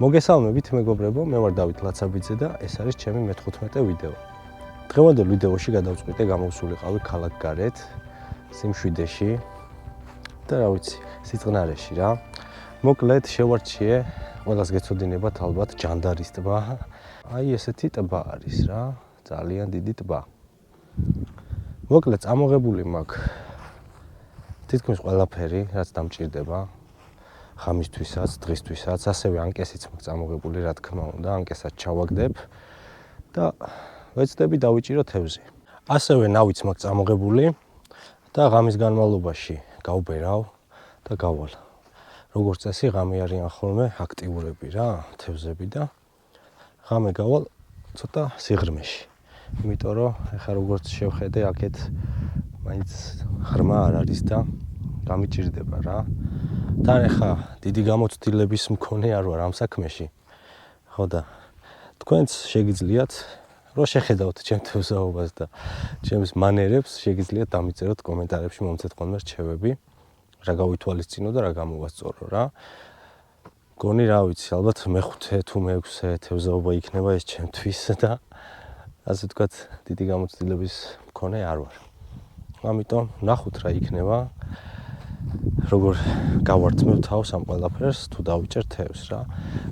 მოგესალმებით მეგობრებო, მე ვარ დავით ლაცაბიძე და ეს არის ჩემი მე-15 ვიდეო. დღევანდელ ვიდეოში გადავწყვიტე გამოვსულიყავი ქალაქ გარეთ, სიმშვიდეში და რა ვიცი, სიწყნარეში რა. მოკლედ შევარჩიე, ყველას გეცოდინებათ ალბათ ჯანდარის ტბა. აი ესეთი ტბა არის რა, ძალიან დიდი ტბა. მოკლედ წამოღებული მაქვს თითქმის ყველაფერი, რაც დამჭირდება. ხამისთვისაც, დღისთვისაც, ასევე ანკესიც მაქვს წამოღებული, რა თქმა უნდა, ანკესაც ჩავაგდებ და ვეცდები დავიჭირო თევზი. ასევე ნავიც მაქვს წამოღებული და ღამის განმავლობაში გავბერავ და გავალ. როგორც წესი, ღამე არიან ხოლმე აქტიურები რა, თევზები და ღამე გავალ ცოტა სიღრმეში. იმიტომ რომ ეხლა როგორც შევხედე, აქეთ მაინც ღრმა არ არის და გამიჭირდება რა. თან ეხლა დიდი გამოცდილების მქონე არ ვარ ამ საქმეში. ხო და თქვენც შეგიძლიათ რომ შეხედავთ ჩემ თევზაობას და ჩემს მანერებს, შეგიძლიათ დამიწეროთ კომენტარებში მომცეთ ხოლმე რჩევები, რა გავითვალისწინო და რა გამოვასწორო რა. გონი რა ვიცი, ალბათ მე-5 თუ მე-6 თევზაობა იქნება ეს ჩემთვის და ასე ვთქვათ, დიდი გამოცდილების მქონე არ ვარ. ამიტომ ნახოთ რა იქნება. როგორ გავართმევ თავს ამ ყველაფერს თუ დავიჭერ თევზს რა.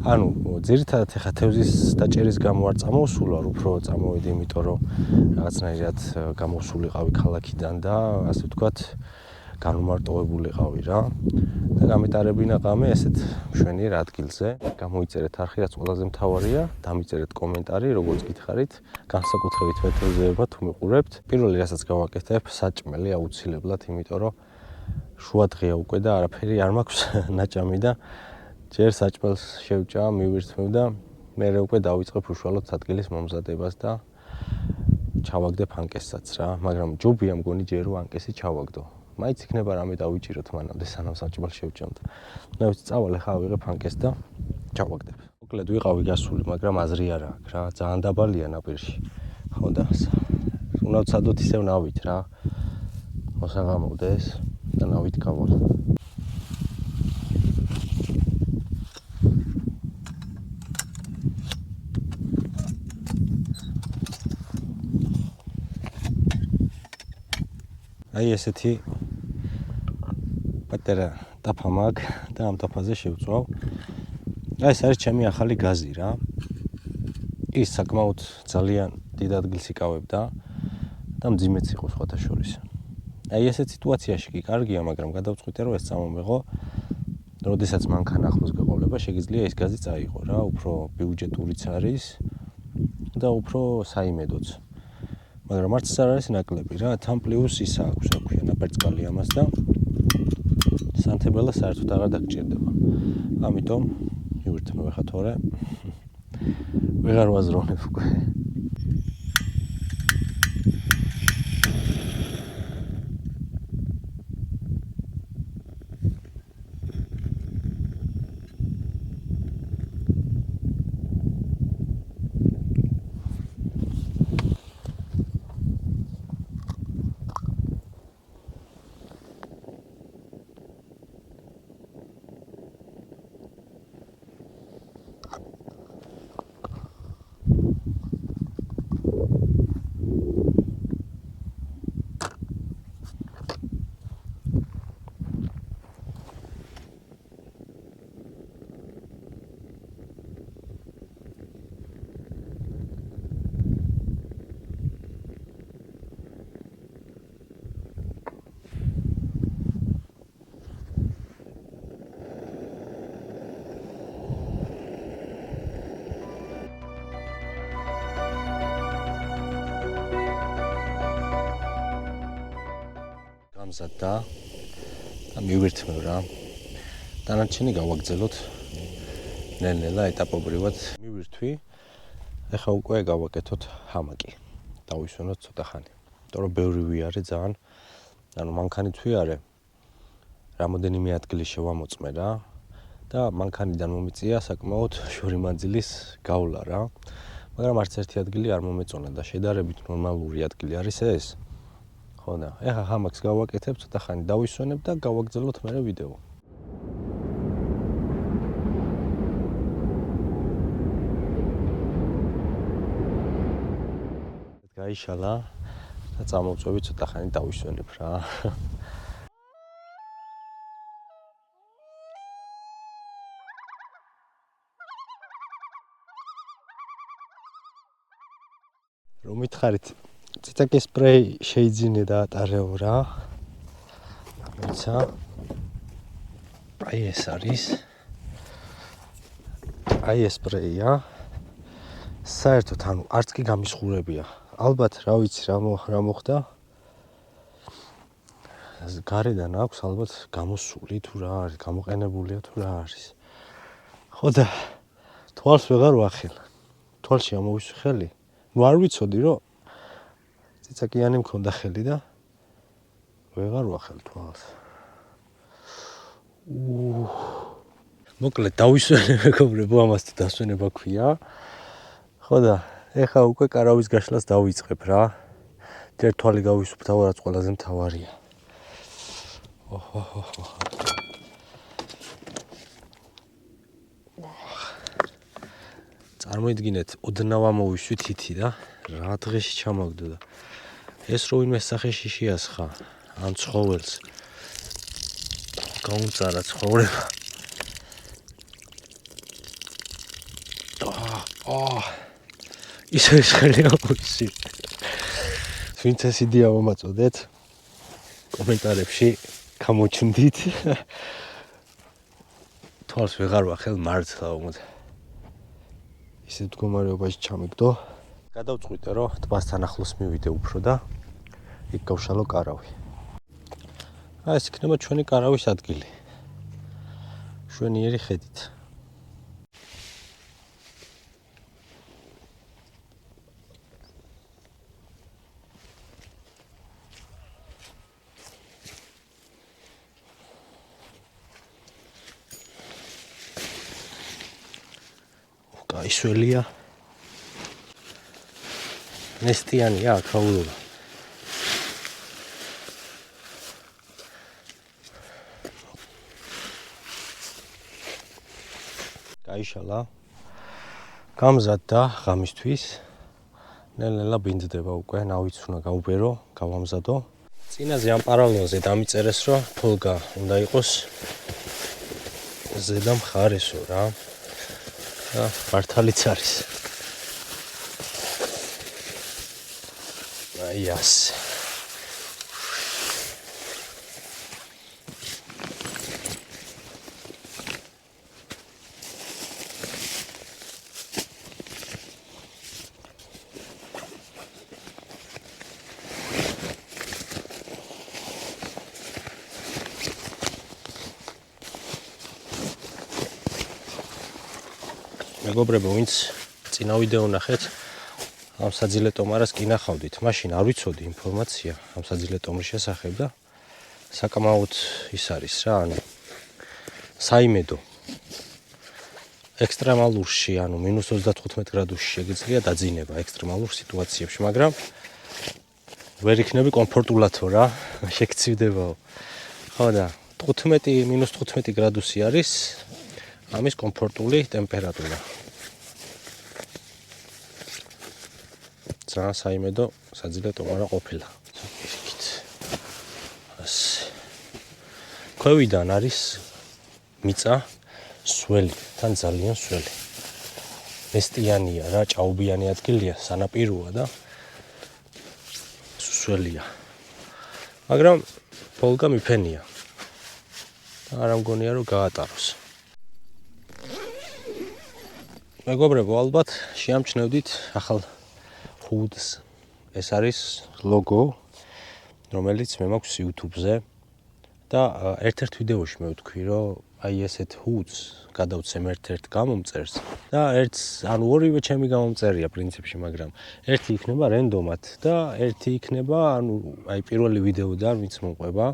ანუ ძირითადად ეხა თევზის დაჭერის გამო არ წამოვსულ ვარ, უფრო წამოვედი, იმიტომ რომ რაღაცნაირად გამოვსულიყავი ქალაქიდან და ასე ვთქვათ, განუმარტოვებულიყავი რა. და გამეტარებინა ღამე ესეთ მშვენიერ ადგილზე. გამოიწერეთ არხი, რაც ყველაზე მთავარია, დამიწერეთ კომენტარი, როგორც გითხარით, განსაკუთრებით მე თევზებად თუ მიყურებთ. პირველი რასაც გავაკეთებ, საჭმელი აუცილებლად, იმიტომ რომ შუა დღეა უკვე და არაფერი არ მაქვს ნაჭამი და ჯერ საჭმელს შევჭამ, მივირთმევ და მერე უკვე დავიწყებ უშუალოდ ადგილის მომზადებას და ჩავაგდებ ანკესაც რა, მაგრამ ჯობია მგონი ჯერ რომ ანკესი ჩავაგდო. მაინც იქნება რამე დავიჭიროთ მანამდე, სანამ საჭმელს შევჭამ და მე ვიცი წავალ ახლა ავიღებ ანკეს და ჩავაგდებ. მოკლედ ვიყავი გასული, მაგრამ აზრი არ აქვს რა, ძალიან დაბალია ნაპირში. ხო და უნდა ვცადოთ ისევ ნავით რა. მოსაღამოვდეს და ნავით გავალ. აი ესეთი პატარა ტაფა მაქვს და ამ ტაფაზე შევწვავ. აი ეს არის ჩემი ახალი გაზი რა. ის საკმაოდ ძალიან დიდ ადგილს იკავებდა და მძიმეც იყო სხვათა შორის. აი ესეთ სიტუაციაში კი კარგია, მაგრამ გადავწყვიტე რომ ეს წამომეღო, როდესაც მანქანა ახლოს გაყოლება, შეგიძლია ეს გაზი წაიღო რა, უფრო ბიუჯეტურიც არის და უფრო საიმედოც. მაგრამ არც არ არის ნაკლები რა, თან პლუს ის აქვს, რა ქვია, ნაპერწკალი ამას და სანთებელა საერთოდ აღარ დაგჭირდება. ამიტომ მივირთმევ ახლა თორე ვეღარ ვაზროვნებ უკვე. გამზადდა და მივირთმევ რა. დანარჩენი გავაგრძელოთ ნელ-ნელა ეტაპობრივად მივირთვი. ეხლა უკვე გავაკეთოთ ჰამაკი. დავისვენოთ ცოტა ხანი. იმიტომ რომ ბევრი ვიარე ძალიან, ანუ მანქანით ვიარე. რამოდენიმე ადგილი შევამოწმე რა და მანქანიდან მომიწია საკმაოდ შორი მანძილის გავლა რა. მაგრამ არც ერთი ადგილი არ მომეწონა და შედარებით ნორმალური ადგილი არის ეს. ხო და ეხლა ჰამაკს გავაკეთებ, ცოტა ხანი დავისვენებ და გავაგრძელოთ მერე ვიდეო. გაიშალა და წამოვწვევი ცოტა ხანი დავისვენებ რა. რომ მითხარით, ციტაკის სპრეი შეიძინე და ატარეო რა. ამიცა. აი ეს არის. აი ეს სპრეია. საერთოდ ანუ არც კი გამისხურებია. ალბათ რა ვიცი რა მოხდა. გარედან აქვს ალბათ გამოსული თუ რა არის, გამოყენებულია თუ რა არის. ხო და თვალს ვეღარ ვახელ. თვალში ამოვისვი ხელი. ნუ არ ვიცოდი რომ ციცაკიანი მქონდა ხელი და ვეღარ ვახელ თვალს. მოკლედ დავისვენე მეგობრებო, ამას დასვენება ქვია. ხო და ეხა უკვე კარავის გაშლას დავიწყებ რა. ჯერ თვალი გავისუფთავ, რაც ყველაზე მთავარია. წარმოიდგინეთ, ოდნავ ამოვისვი თითი და რა დღეში ჩამაგდო და ეს რო ვინმე სახეში შეასხა, ან ცხოველს გაუმწარა ცხოვრება. ისე ხელი ამოვისი. ვინც ეს იდეა მომაწოდეთ, კომენტარებში გამოჩნდით. თვალს ვეღარ ვახელ მართლა უმოდ. ისეთ მდგომარეობაში ჩამიგდო. გადავწყვიტე რომ ტბასთან ახლოს მივიდე უფრო და იქ გავშალო კარავი. ეს იქნება ჩვენი კარავის ადგილი. შვენიერი ხედით. ისველია. ნესტიანია აქაურობა. გაიშალა. გამზადდა ღამისთვის. ნელ-ნელა ბინძდება უკვე, ნავიც უნდა გაუბერო, გავამზადო. წინაზე ამ პარალელზე დამიწერეს, რომ ფოლგა უნდა იყოს ზედა მხარესო რა. და მართალიც არის. აი ასე. მეგობრებო, ვინც წინა ვიდეო ნახეთ, ამ საძილე ტომარას კი ნახავდით. მაშინ არ ვიცოდი ინფორმაცია ამ საძილე ტომრის შესახებ და საკამაოდ ის არის რა, ანუ საიმედო. ექსტრემალურში, ანუ -35 გრადუსში შეგიძლია დაძინება ექსტრემალურ სიტუაციებში, მაგრამ ვერ იქნები კომფორტულათო რა, შეგცივდებაო. ხო და 15 გრადუსი არის ამის კომფორტული ტემპერატურა. ძალიან საიმედო საძილე ტომარა ყოფილა. ქვევიდან არის მიწა სველი, თან ძალიან სველი. ნესტიანია რა, ჭაობიანი ადგილია, სანაპიროა და სველია. მაგრამ ფოლგა მიფენია. არ ამგონია რომ გაატაროს. მეგობრებო, ალბათ შეამჩნევდით ახალ ჰუდს. ეს არის ლოგო, რომელიც მე მაქვს YouTube-ზე და ერთ-ერთ ვიდეოში მე ვთქვი, რომ აი ესეთ ჰუდს გადავცემ ერთ-ერთ გამომწერს და ერთს, ანუ ორივე ჩემი გამომწერია პრინციპში, მაგრამ ერთი იქნება რენდომად და ერთი იქნება, ანუ აი პირველი ვიდეოდან ვინც მომყვება,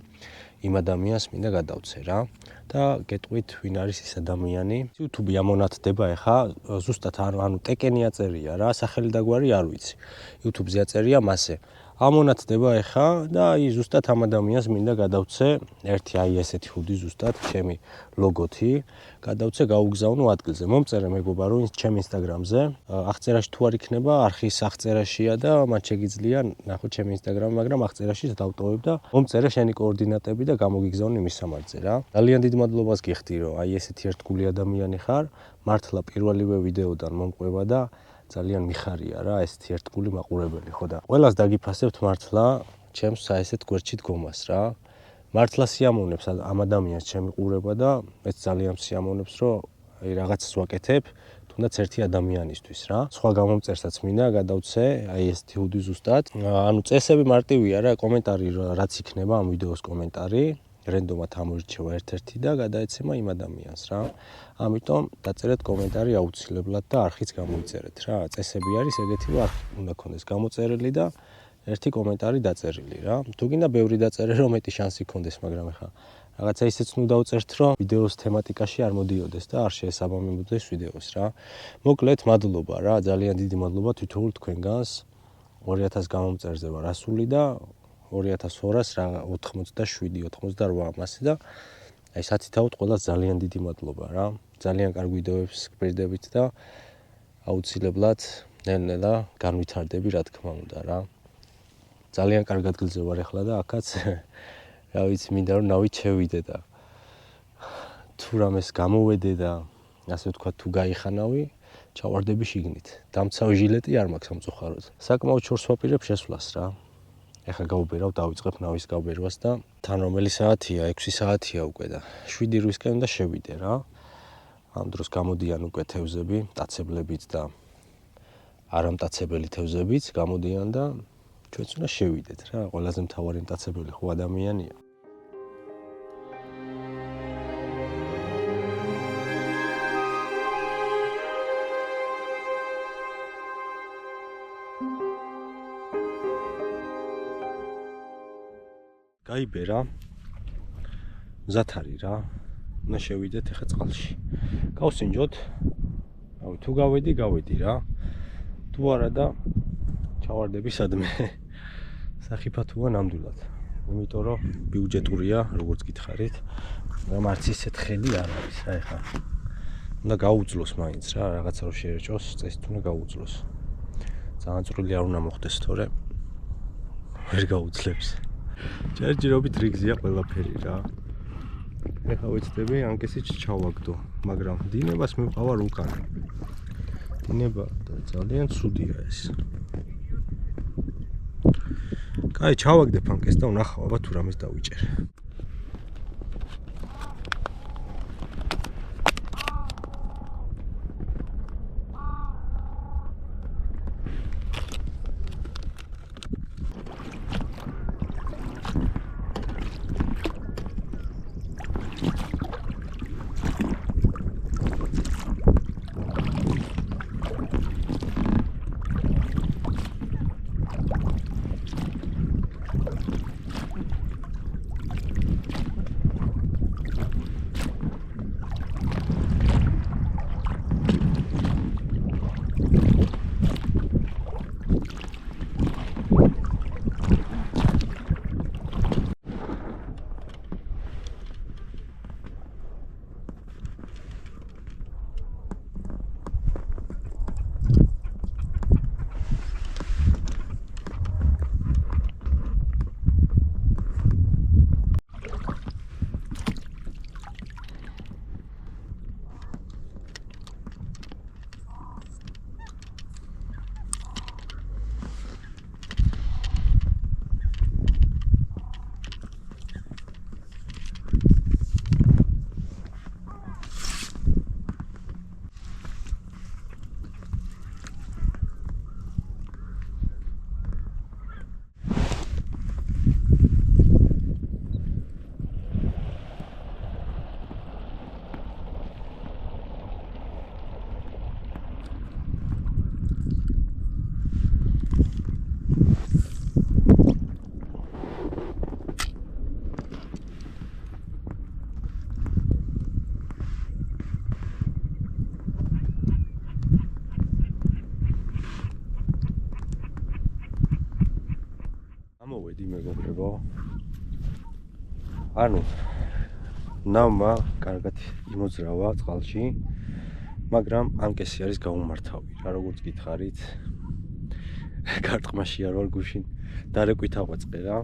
იმ ადამიანს მინდა გადავცე რა. და გეტყვით ვინ არის ეს ადამიანი. YouTube ამონათდება ეხა, ზუსტად ანუ ტეკენი აწერია რა, სახელი და გვარი არ ვიცი. YouTube-ზე აწერია მასე. ამონათდება ეხა და აი ზუსტად ამ ადამიანს მინდა გადავცე ერთი აი ესეთი ხუდი ზუსტად ჩემი ლოგოთი გადავცე გაუგზავნო ადგილზე. მომწერე მეგობარო ჩემ ინსტაგრამზე. აღწერაში თუ არ იქნება, არხის აღწერაშია და მათ შეგიძლია ნახოთ ჩემი ინსტაგრამი, მაგრამ აღწერაში დავტოვებ და მომწერე შენი კოორდინატები და გამოგიგზავნე მის სამართზე რა. ძალიან დიდ მადლობას გიხდი, რომ აი ესეთი ერთგული ადამიანი ხარ. მართლა პირველივე ვიდეოდან მომყვება და ძალიან მიხარია რა ესეთი ერთგული მაყურებელი ხო და ყველას დაგიფასებთ მართლა ჩემს საესეთ გვერდში დგომას რა. მართლა სიამოვნებს ამ ადამიანს ჩემი ყურება და მეც ძალიან სიამოვნებს რომ აი რაღაცას ვაკეთებ თუნდაც ერთი ადამიანისთვის რა. სხვა გამომწერსაც მინდა გადავცე აი ესეთი ჰუდი ზუსტად. ანუ წესები მარტივია რა, კომენტარი რაც იქნება ამ ვიდეოს კომენტარი რენდომად ამორჩევა ერთ-ერთი და გადაეცემა იმ ადამიანს რა. ამიტომ დაწერეთ კომენტარი აუცილებლად და არხიც გამოიწერეთ რა. წესები არის ეგეთი რომ არხი უნდა გქონდეს გამოწერილი და ერთი კომენტარი დაწერილი რა. თუ გინდა ბევრი დაწერე რომ მეტი შანსი გქონდეს, მაგრამ ეხა რაღაცა ისეც ნუ დავწერთ რომ ვიდეოს თემატიკაში არ მოდიოდეს და არ შეესაბამებოდეს ვიდეოს რა. მოკლედ მადლობა რა, ძალიან დიდი მადლობა თითოეულ თქვენგანს. 2000 გამომწერზე ვარ ასული და 2287-88 მასე და აი სათითაოდ ყველას ძალიან დიდი მადლობა რა. ძალიან კარგ ვიდეოებს გპირდებით და აუცილებლად ნელ-ნელა განვითარდები რა თქმა უნდა რა. ძალიან კარგ ადგილზე ვარ ახლა და აქაც რა ვიცი მინდა რომ ნავით შევიდე და თუ რამეს გამოვედე და ასე ვთქვათ თუ გაიხანავი ჩავარდები შიგნით. დამცავი ჟილეტი არ მაქვს სამწუხაროდ. საკმაოდ შორს ვაპირებ შესვლას რა. ეხლა გავუბერავ, დავიწყებ ნავის გავბერვას და თან რომელი საათია? 6 საათია უკვე და 7-8-ისკენ უნდა შევიდე რა. ამ დროს გამოდიან უკვე თევზები, მტაცებლებით და არამტაცებელი თევზებიც გამოდიან და ჩვენც უნდა შევიდეთ რა. ყველაზე მთავარი მტაცებელი ხო ადამიანია. გაიბერა მზად არის რა. უნდა შევიდეთ ახლა წყალში. გავსინჯოთ. რავი, თუ გავედი რა. თუ არა და ჩავარდები სადმე. სახიფათოა ნამდვილად. იმიტომ რომ ბიუჯეტურია, როგორც გითხარით, მაგრამ არც ისეთ ხელი არ არის რა ეხა. უნდა გაუძლოს მაინც რა, რაღაცა რომ შეერჭოს, წესით უნდა გაუძლოს. ძალიან წვრილი არ უნდა მოხდეს თორე ვერ გაუძლებს. ჯერჯერობით რიგზია ყველაფერი რა. ეხლა ვეცდები ანკესიც ჩავაგდო, მაგრამ დინებას მივყავარ უკან. დინება ძალიან ცუდია ეს. კაი, ჩავაგდებ ანკეს და ვნახავ, აბა თუ რამეს დავიჭერ. მეგობრებო. ანუ ნავმა კარგად იმოძრავა წყალში, მაგრამ ანკესი არის გაუმართავი. რა როგორც გითხარით, კარტყმაში არ ვარ გუშინ დარეკვით აღვაწყე რა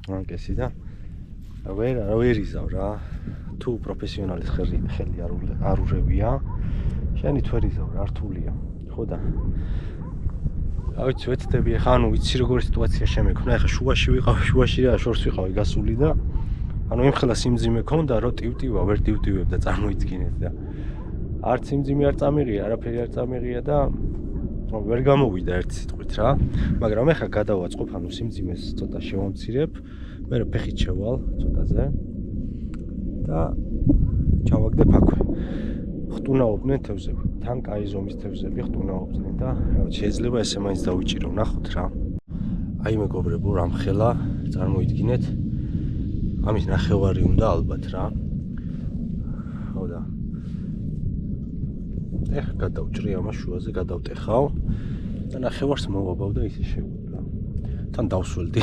ანკესი და ვერ იზავ რა. თუ პროფესიონალის ხელი არ ურევია, შენი თუ ვერ იზავ რა, რთულია. ხო და რა ვიცი, ვეცდები ახლა, ანუ ვიცი როგორი სიტუაცია შემექმნა, ახლა შუაში ვიყავ, შუაში რა შორს ვიყავი გასული და ანუ იმხელა სიმძიმე ქონდა, რომ ტივტივა, ვერ ტივტივებ და წარმოიდგინეთ და არც სიმძიმე არ წამიღია, არაფერი არ წამიღია და ვერ გამოვიდა ერთი სიტყვით რა. მაგრამ ახლა გადავაწყობ, ანუ სიმძიმეს ცოტა შევამცირებ, მე ფეხით შევალ ცოტაზე და ჩავაგდებ აქვე. ხტუნაობდნენ თევზები, თან კაი ზომის თევზები ხტუნაობდნენ და შეიძლება ესე მაინც დავიჭირო, ნახოთ რა. აი მეგობრებო, რამხელა წარმოიდგინეთ, ამის ნახევარი უნდა ალბათ რა. ხო და ეხლა გადავჭრი ამას შუაზე, გადავტეხავ და ნახევარს მოვაბავ და ისე შევიდრა. თან დავსველდი.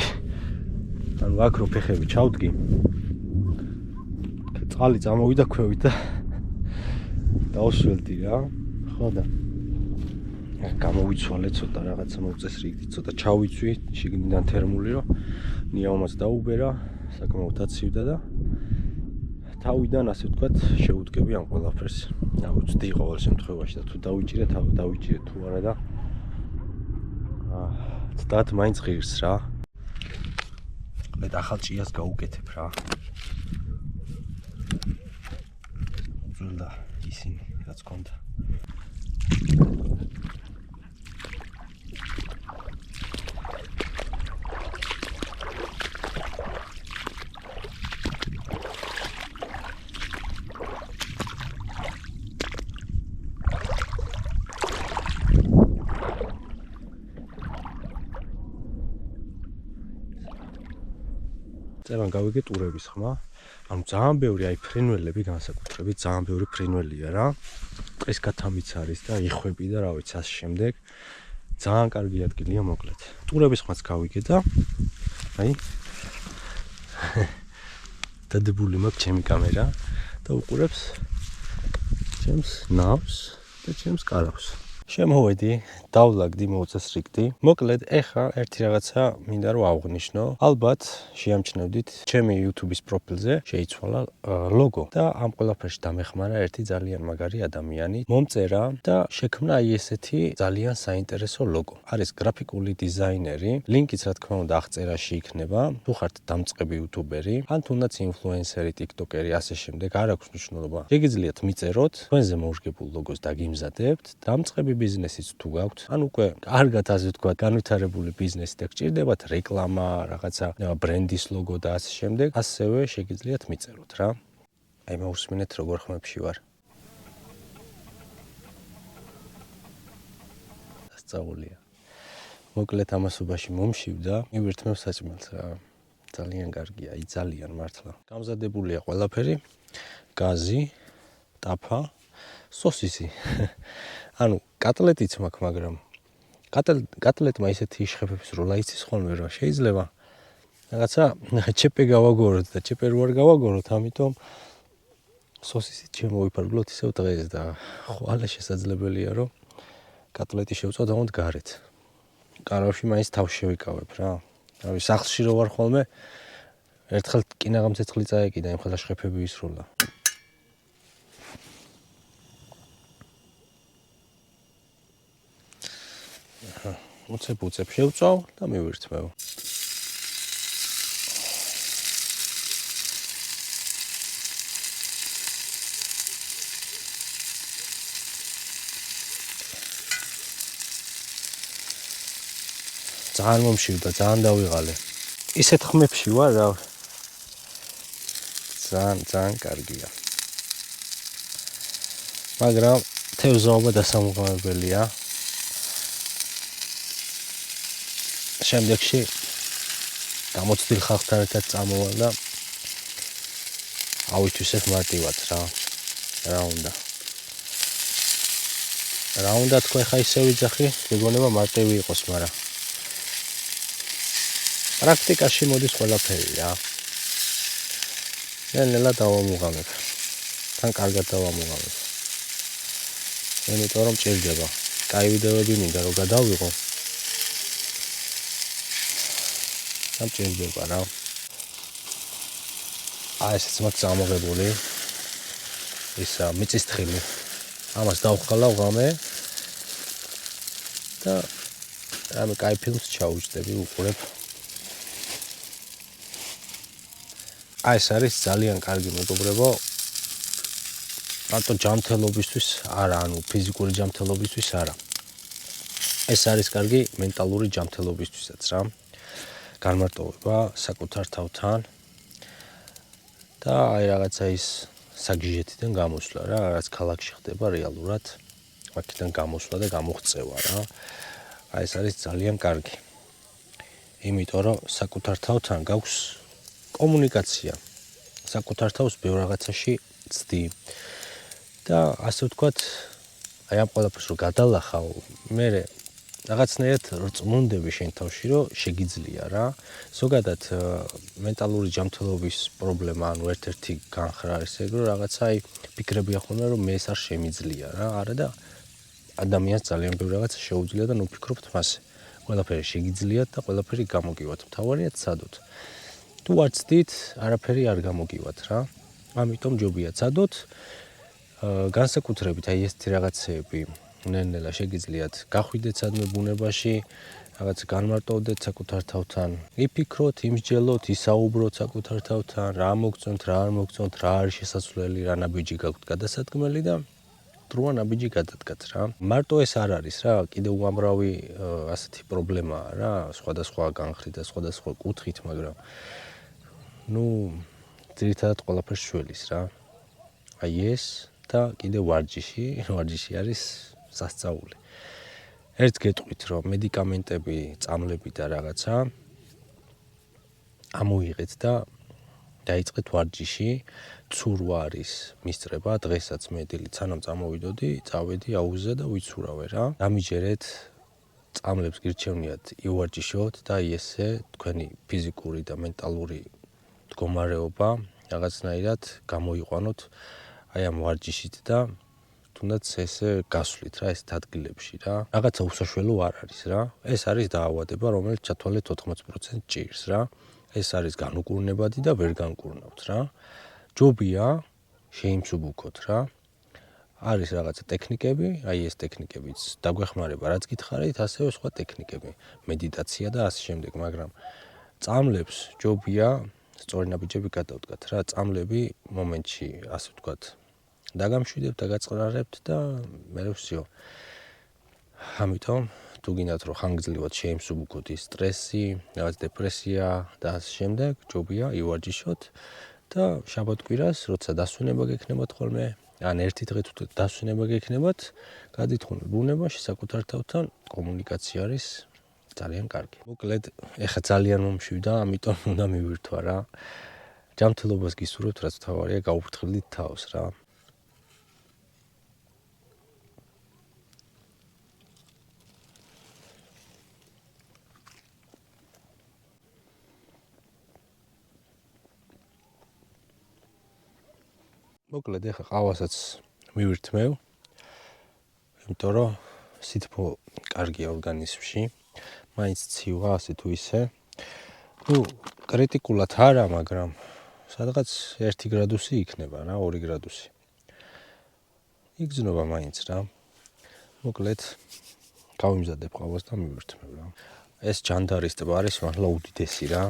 ანუ აქ რო ფეხები ჩავდგი, წყალი წამოვიდა ქვევით და დავსველდი რა. ხო და გამოვიცვალე ცოტა რაღაცა მოვწეს რიგით, ცოტა ჩავიცვი შიგნიდან თერმული, რომ ნიავმაც დაუბერა, საკმაოდ აცივდა და თავიდან ასე ვთქვათ შეუდგები ამ ყველაფერს. ავუწდი ყოველ შემთხვევაში და თუ დავიჭირე, დავიჭირე თუ არა და ცოტათ მაინც ღირს რა. მე ახალ ჭიას გავუკეთებ რა. უძველდა ისინი რაც კონდა. წერან გავიგე ტურების ხმა. ანუ ძალიან ბევრი აი ფრინველები განსაკუთრებით ძალიან ბევრი ფრინველია რა. ეს კათამიც არის და იხვები და რა ვიცი ასე შემდეგ. ძალიან კარგი ადგილია მოკლედ. ტურების ხმაც გავიგე და აი დადებული მაქვს ჩემი კამერა და უყურებს ჩემს ნავს და ჩემს კარავს. შემოვედი, დავლაგდი, მოვწეს რიგდი. მოკლედ, ეხა ერთი რაღაცა მინდა რომ ავღნიშნო. ალბათ შეამჩნევდით, ჩემი YouTube-ის პროფილზე შეიცვალა ლოგო და ამ ყველაფერში დამეხმარა ერთი ძალიან მაგარი ადამიანი. მომწერა და შექმნა აი ესეთი ძალიან საინტერესო ლოგო. არის გრაფიკული დიზაინერი, ლინკიც რა თქმა უნდა აღწერაში იქნება. თუ ხართ დამწყები YouTuberi, ან თუნდაც ინფლუენსერი, TikTokeri, ასე შემდეგ, არ აქვს მნიშვნელობა. შეგიძლიათ მიწეროთ, თქვენზე მოუშვებულ ლოგოს დაგიმზადებთ, დამწყები ბიზნესიც თუ გაქვთ, ან უკვე კარგად ასე ვთქვათ, განვითარებული ბიზნესი და გჭირდებათ რეკლამა, რაღაცა ბრენდის ლოგო და ასე შემდეგ, ასევე შეგიძლიათ მიწეროთ რა. აი მოусმინეთ როგორ ხმებში ვარ. დასწაულია. მოკლედ ამასობაში მომშივდა, მივერთმევ საჭმელს რა. ძალიან კარგია, აი ძალიან მართლა. გამზადებულია ყველაფერი, გაზი, ტაფა, სოსისი. ანუ კატლეტიც მაქვს, მაგრამ კატლეტმა ისეთი იშხებებს რო ლაიცის ხოლმე რა შეიძლება რაღაცა ჩეპე გავაგოროთ და ჩეპე რო არ გავაგოროთ, ამიტომ სოსისით შემოვიფარგლოთ ისევ დღეს და ხვალე შესაძლებელია რომ კატლეტი შევწვა და გარეთ. კარავში მაინც თავს შევიკავებ რა. რავი, სახლში რო ვარ ხოლმე, ერთხელ კინაღამ ცეცხლი წაეკიდა, იმხელა შხეფები ისროლა. უცებ შევწავ და მივირთმევ. ძალიან მომშივდა, ძალიან დავიღალე. ისეთ ხმებში ვარ რა. ძალიან კარგია. მაგრამ თევზაობა დასამუღამებელია. შემდეგში გამოცდილ ხალხთან ერთად წამოვალ და ავიჩვისებ მარტივად რა. რა უნდა თქვენ ხა ისე ვიძახი, მეგონება მარტივი იყოს, მაგრამ პრაქტიკაში მოდის ყველაფერი რა. ნელა დავამუღამებ. თან კარგად დავამუღამებ. იმიტომ რომ ჭირდება. კაი ვიდეოები მინდა რომ გადავიღო. ამ ჭირდება რა. ესეც მაქვს ამოღებული. ისა მიწის თხილი. ამას დავხალავ ღამე და რამე კაი ფილმს ჩაუჯდები, უყურებ. ეს არის ძალიან კარგი მეგობრებო. მარტო ჯანმრთელობისთვის არა, ანუ ფიზიკური ჯანმრთელობისთვის არა. ეს არის კარგი მენტალური ჯანმრთელობისთვისაც რა. განმარტოვება საკუთარ თავთან და აი რაღაცა ის საგიჟეთიდან გამოსვლა რა, რაც ქალაქში ხდება რეალურად. აქედან გამოსვლა და გამოღწევა რა. აი ეს არის ძალიან კარგი. იმიტომ რომ საკუთარ თავთან გაქვს კომუნიკაცია. საკუთარ თავს ბევრ რაღაცაში ცდი. და ასე ვთქვათ, აი ამ ყველაფერს რო გადალახავ, მე რაღაცნაირად რწმუნდები შენ თავში, რომ შეგიძლია რა. ზოგადად მენტალური ჯანმრთელობის პრობლემა, ანუ ერთ-ერთი განხრა არის ეგ, რომ რაღაცა აი ფიქრებია ხოლმე, რომ მე ეს არ შემიძლია რა. არა და ადამიანს ძალიან ბევრი რაღაცა შეუძლია და ნუ ფიქრობთ მასე. ყველაფერი შეგიძლიათ და ყველაფერი გამოგივათ. მთავარია ცადოთ. თუ არ ცდით, არაფერი არ გამოგივათ რა. ამიტომ ჯობია ცადოთ. განსაკუთრებით აი ესეთი რაღაცეები ნელ-ნელა შეგიძლიათ გახვიდეთ სადმე ბუნებაში, რაღაც განმარტოვდეთ საკუთარ თავთან. იფიქროთ, იმსჯელოთ, ისაუბროთ საკუთარ თავთან, რა მოგწონთ, რა არ მოგწონთ, რა არის შესაძლებელი, რა ნაბიჯი გაქვთ გადასადგმელი და დროა ნაბიჯი გადადგათ რა. მარტო ეს არ არის რა, კიდევ უამრავი ასეთი პრობლემაა რა, სხვადასხვა განხრით და სხვადასხვა კუთხით, მაგრამ ნუ ძირითადად ყველაფერს შველის რა. აი ეს და კიდევ ვარჯიში არის სასწაული. ერთ გეტყვით რომ მედიკამენტები, წამლები და რაღაცა ამოიღეთ და დაიწყეთ ვარჯიში. ცურვა არის მისწრება, დღესაც მე დილით სანამ წამოვიდოდი, წავედი აუზზე და ვიცურავე რა. დამიჯერეთ წამლებს გირჩევნიათ ივარჯიშოთ და ესე თქვენი ფიზიკური და მენტალური მდგომარეობა რაღაცნაირად გამოიყვანოთ აი ამ ვარჯიშით და თუნდაც ესე გასვლით რა ეს ადგილებში რა. რაღაცა უსაშველო არ არის რა. ეს არის დაავადება, რომელიც ჩათვალეთ 80% ჭირს რა. ეს არის განუკურნებადი და ვერ განკურნავთ რა. ჯობია შეიმსუბუქოთ რა. არის რაღაცა ტექნიკები, აი ეს ტექნიკებიც დაგვეხმარება, რაც გითხარით, ასევე სხვა ტექნიკები, მედიტაცია და ასე შემდეგ, მაგრამ წამლებს ჯობია სწორი ნაბიჯები გადავდგათ რა. წამლები მომენტში, ასე ვთქვათ, დაგამშვიდებთ, დაგაწყნარებთ და მე ვსიო. ამიტომ თუ გინდათ რომ ხანგრძლივად შეიმსუბუქოთ ის სტრესი, რაღაც დეპრესია და ასე შემდეგ, ჯობია ივარჯიშოთ და შაბათ-კვირას, როცა დასვენება გექნებათ ხოლმე, ან ერთი დღე თუ დასვენება გექნებათ, გადითხუნეთ ბუნებაში საკუთარ თავთან, კომუნიკაცია არის ძალიან კარგი. მოკლედ, ეხა ძალიან მომშვიდა, ამიტომ უნდა მივირთვა რა. ჯანმრთელობას გისურვებთ, რაც მთავარია, გაუფრთხილდით თავს რა. მოკლედ, ეხა ყავასაც მივირთმევ, იმიტომ რომ სითბო კარგია ორგანიზმში, მაინც ცივა ასე თუ ისე. ნუ კრიტიკულად არა, მაგრამ სადღაც 1 გრადუსი იქნება რა, 2 გრადუსი. იგრძნობა მაინც რა. მოკლედ, გავიმზადებ ყავას და მივირთმევ რა. ეს ჯანდარის ტბა არის მართლა უდიდესი რა.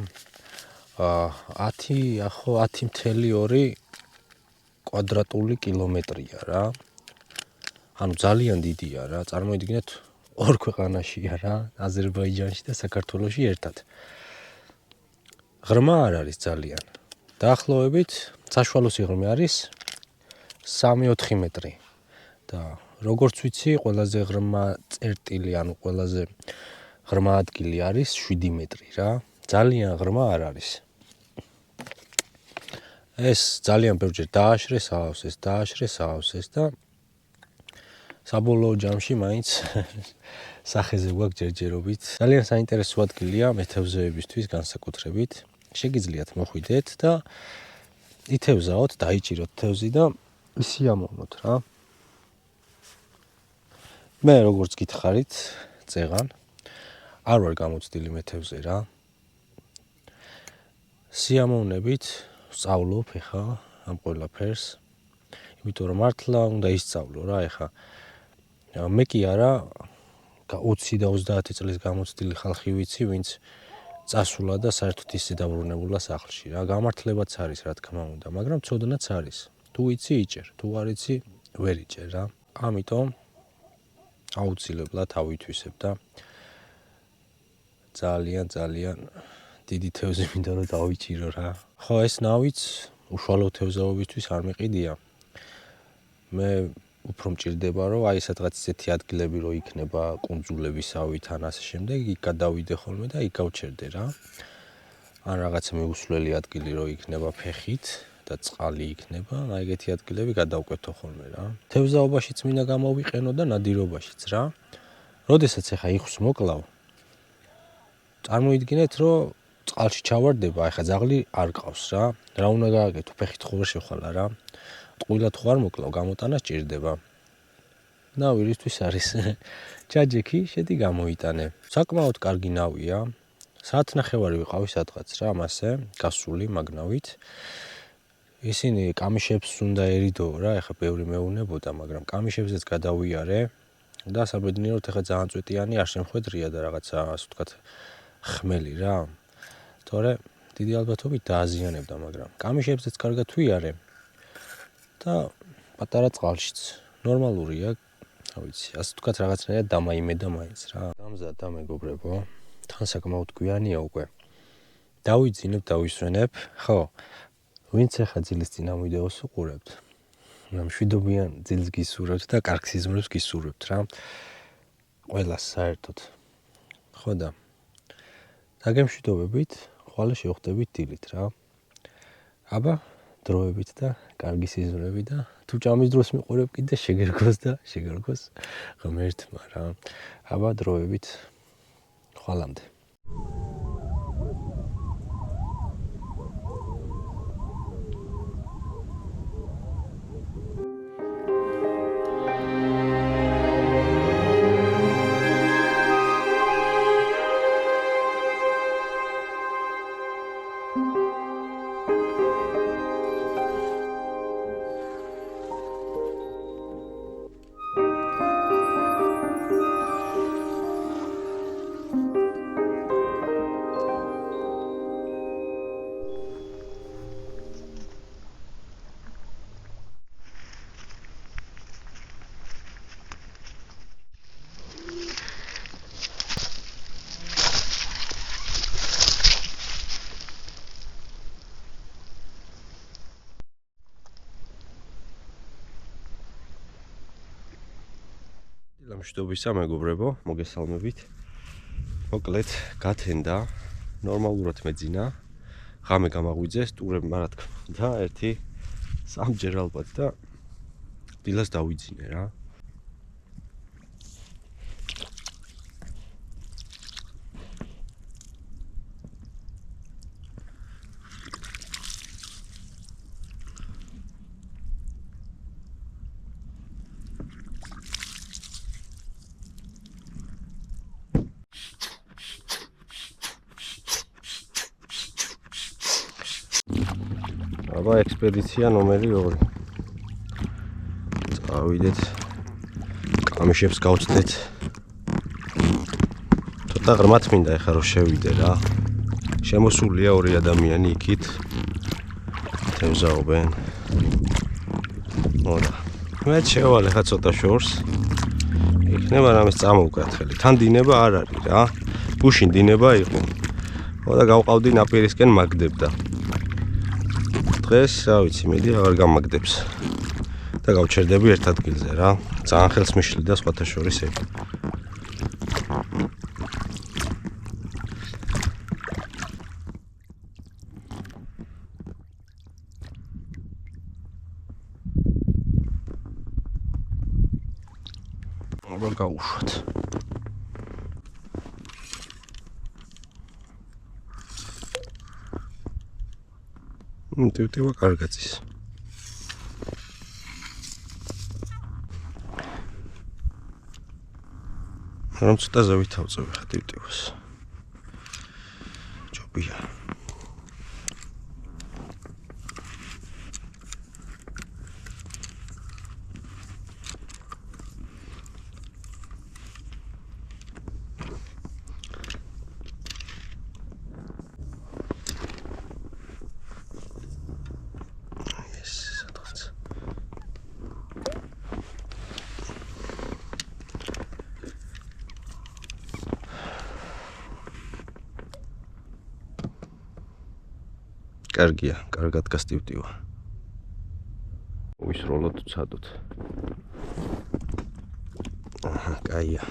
10.2 კვადრატული კილომეტრია რა. ანუ ძალიან დიდია რა. წარმოიდგინეთ, ორ ქვეყანაშია რა, აზერბაიჯანში და საქართველოში ერთად. ღრმა არ არის ძალიან. დაახლოებით საშუალო სიღრმე არის 3-4 მეტრი. და როგორც ვიცი, ყველაზე ღრმა წერტილი, ანუ ყველაზე ღრმა ადგილი არის 7 მეტრი რა. ძალიან ღრმა არ არის. ეს ძალიან ბევრჯერ დააშრეს აავსეს და საბოლოო ჯამში მაინც სახეზე გვაქვს ჯერჯერობით. ძალიან საინტერესო ადგილია მეთევზეებისთვის განსაკუთრებით. შეგიძლიათ მოხვიდეთ და ითევზაოთ, დაიჭიროთ თევზი და ისიამოვნოთ რა. მე როგორც გითხარით, წეღან არ ვარ გამოცდილი მეთევზე რა. სიამოვნებით ვსწავლობ ეხა ამ ყველაფერს. იმიტომ რომ მართლა უნდა ისწავლო რა ეხა. მე კი არა 20 და 30 წლის გამოცდილი ხალხი ვიცი, ვინც წასულა და საერთოდ ისე დაბრუნებულა სახლში რა. გამართლებაც არის რა თქმა უნდა, მაგრამ ცოდნაც არის. თუ იცი იჭერ, თუ არ იცი ვერ იჭერ რა. ამიტომ აუცილებლად ავითვისებ და ძალიან დიდი თევზი მინდა რომ დავიჭირო რა. ხო ეს ნავიც უშუალო თევზაობისთვის არ მეყიდია. მე უფრო მჭირდება რომ აი სადღაც ისეთი ადგილები რო იქნება კუნძულებისავით ან ასე შემდეგ, იქ გადავიდე ხოლმე და იქ გავჩერდე რა. ან რაღაც მეუსვლელი ადგილი რო იქნება ფეხით და წყალი იქნება, აი ეგეთი ადგილები გადავკვეთო ხოლმე რა. თევზაობაშიც მინდა გამოვიყენო და ნადირობაშიც რა. როდესაც ახლა იხვის მოკლავ, წარმოიდგინეთ რომ წყალში ჩავარდება, ახლა ძაღლი არ ყავს რა. რა უნდა გააკეთო? ფეხით ხო ვერ შეხვალა რა. ტყუილად ხო არ მოკლავ, გამოტანა სჭირდება. ნავირისთვის არის ჯაჯექი, შედი გამოიტანე. საკმაოდ კარგი ნავია. საათნახევარი ვიყავი სადღაც რა, მასე გასული მაგნავით. ისინი კამიშებს უნდა ერიდო რა, ეხა ბევრი მეუნებოდა, მაგრამ კამიშებზეც გადავიარე და საბედნიეროდ ეხა ძალიან წვეტიანი არ შემხვედრია და რაღაცა ასე ვთქვათ ხმელი რა. თორე დიდი ალბათობით დააზიანებდა, მაგრამ კამიშებზეც კარგად ვიარე. და პატარა წყალშიც ნორმალურია, რა ვიცი, ასე ვთქვათ რაღაცნაირად დამაიმედა მაინც რა. დამზადდა მეგობრებო, თან საკმაოდ გვიანია უკვე. დავიძინებ, დავისვენებ, ხო. ვინც ახლა ძილის წინ ამ ვიდეოს უყურებთ, მშვიდობიან ძილს გისურვებთ და კარგ სიზმრებს გისურვებთ რა. ყველას საერთოდ. ხო და დაგემშვიდობებით, ხვალე შევხვდებით დილით რა. აბა დროებით და კარგი სიზმრები და თუ ჭამის დროს მიყურებ კიდე შეგერგოს ღმერთმა რა. აბა დროებით ხვალამდე. მშვიდობისა მეგობრებო, მოგესალმებით. მოკლედ გათენდა, ნორმალურად მეძინა, ღამე გამაღვიძეს, ტურებმა რა თქმა უნდა, ერთი 3 ალბათ და დილას დავიძინე რა. აბა ექსპედიცია ნომერი 2. წავიდეთ. კამიშებს გავწდეთ. ცოტა ღრმად მინდა ეხლა რომ შევიდე რა. შემოსულია 2 ადამიანი იქით. თევზაობენ. მოდა. მე შევალე ხა ცოტა შორს. იქნება რამეს წამოვკრათ ხელი. თან დინება არ არის რა. გუშინ დინება იყო. მოდა გავყავდი ნაპირისკენ მაგდებდა. დღეს, რა ვიცი, მედი აღარ გამაგდებს. და გავჩერდები ერთ ადგილზე რა. ძალიან ხელს მიშლიდა სხვათა შორის ეგ. უბრალოდ გავუშვათ. ტივტივა კარგად ის. რომ ცოტა ზევით ავწევ ხა ტივტივას. ჯობია. კარგია, კარგად გასტივტივა. ვისროლოთ ვცადოთ. აჰა, კაია.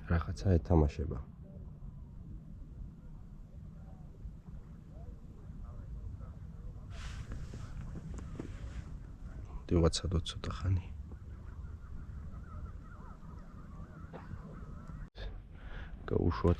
რაღაცა ეთამაშება. დივაცადოთ ცოტა ხანი. გავუშვათ.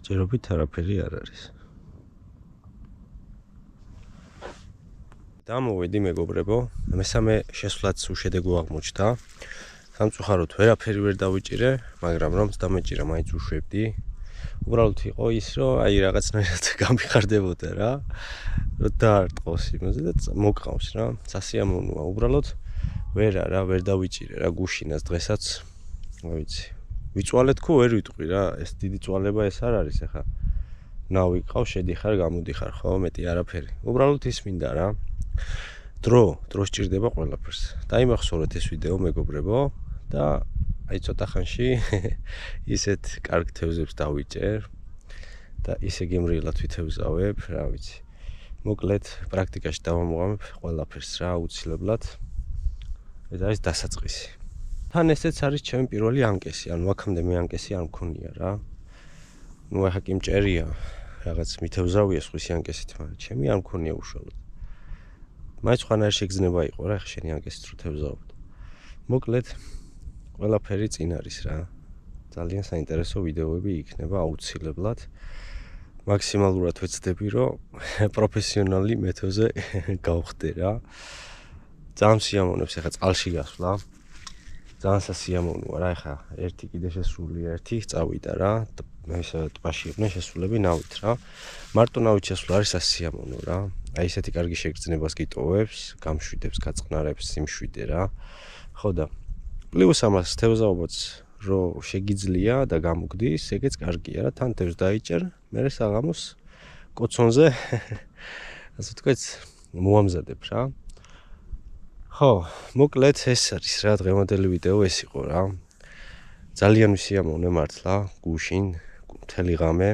ჯერობით არაფერი არ არის. დამოვედი მეგობრებო, მესამე შესვლაც უშედეგო აღმოჩნდა. სამწუხაროდ ვერაფერი ვერ დავიჭირე, მაგრამ რომ დამეჭირა მაინც უშვებდი. უბრალოდ იყო ის, რომ აი რაღაცნაირად გამიხარდებოდა რა. რომ დაარტყოს იმაზე და მოკყავს რა. სასიამოვნოა უბრალოდ ვერ დავიჭირე რა გუშინას დღესაც. რა ვიცი. ვიწვალეთ ხო ვერ ვიტყვი რა, ეს დიდი წვალება ეს არ არის ახლა. ნავიყავ, შედიხარ, გამოდიხარ, ხო, მეტი არაფერი. უბრალოდ ის მინდა რა. დრო სჭირდება ყველაფერს. დაიმახსოვრეთ ეს ვიდეო მეგობრებო და აი ცოტა ხანში ისეთ კარგ თევზებს დავიჭერ და ისე გემრიელად ვითევზავებ, რა ვიცი. მოკლედ პრაქტიკაში დავამოყამებ ყველაფერს რა აუცილებლად. ეს არის დასაწყისი. თან ესეც არის ჩემი პირველი ანკესი, ანუ აქამდე მე ანკესი არ მქონია რა. ნუ ახლა კი მჭერია, რაღაც მითევზავია სხვისი ანკესით, მაგრამ ჩემი არ მქონია უშუალოდ. მაინც ხანარ შეგრძნება იყო რა, ხა შენი ანკესით რო თევზავებდი. მოკლედ ყველაფერი წინ არის რა. ძალიან საინტერესო ვიდეოები იქნება აუცილებლად. მაქსიმალურად ვეცდები, რომ პროფესიონალი მეთოზე გავხდე რა. ძალიან სიამოვნებს ახლა წყალში გასვლა. ძალიან სასიამოვნოა რა, ახლა ერთი კიდე შესულია, ერთი წავიდა რა. ეს ტბაში იყვნენ შესულები ნავით რა. მარტო ნავით შესვლა არის სასიამოვნო რა. აი ესეთი კარგი შეგრძნებას გიტოვებს, გამშვიდებს, გაწყნარებს სიმშვიდე რა. ხო და პლუს ამას თევზაობაც რო შეგიძლია და გამოგდის, ეგეც კარგია რა. თან თევზს დაიჭერ, მერე საღამოს კოცონზე ასე ვთქვათ, მოამზადებ რა. ხო, მოკლედ ეს არის რა დღევანდელი ვიდეო ეს იყო რა. ძალიან ვისიამოვნე მართლა გუშინ მთელი ღამე,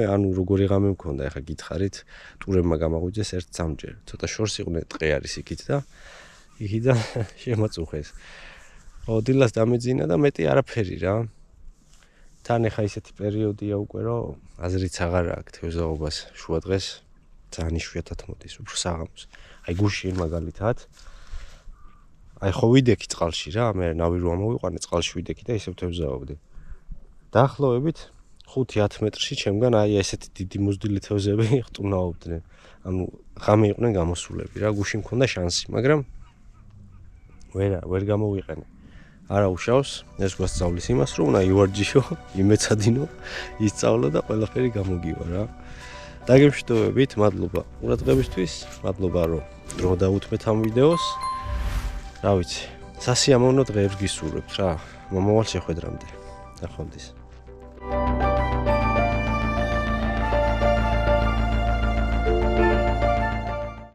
ანუ როგორი ღამე მქონდა, ახლა გითხარით, ტურებმა გამაღვიძეს ერთ სამჯერ. ცოტა შორს იყვნენ ტყე არის იქით და იქიდან შემაწუხეს. ხო, დილას დამეძინა და მეტი არაფერი რა. თან ახლა ისეთი პერიოდია უკვე, რომ აზრიც აღარ აქვს თევზაობას შუადღეს ძალიან იშვიათად მოდის, უფრო საღამოს. აი გუშინ მაგალითად აი ხო ვიდექი წყალში რა, მე ნავი რო ამოვიყვანე წყალში ვიდექი და ისევ თევზაობდი. დაახლოებით 5-10 მეტრში ჩემგან აი ესეთი დიდი მოზრდილი თევზები ხტუნაობდნენ. ანუ ღამე იყვნენ გამოსულები რა, გუშინ მქონდა შანსი, მაგრამ ვერ გამოვიყენე. არა უშავს, ეს გვასწავლის იმას, რომ უნდა ივარჯიშო, იმეცადინო, ისწავლო და ყველაფერი გამოგივა რა. დაგემშვიდობებით, მადლობა ყურადღებისთვის, მადლობა რომ დრო დაუთმეთ ამ ვიდეოს. რა ვიცი, სასიამოვნო დღეებს გისურვებთ რა. მომავალ შეხვედრამდე. ნახვამდის.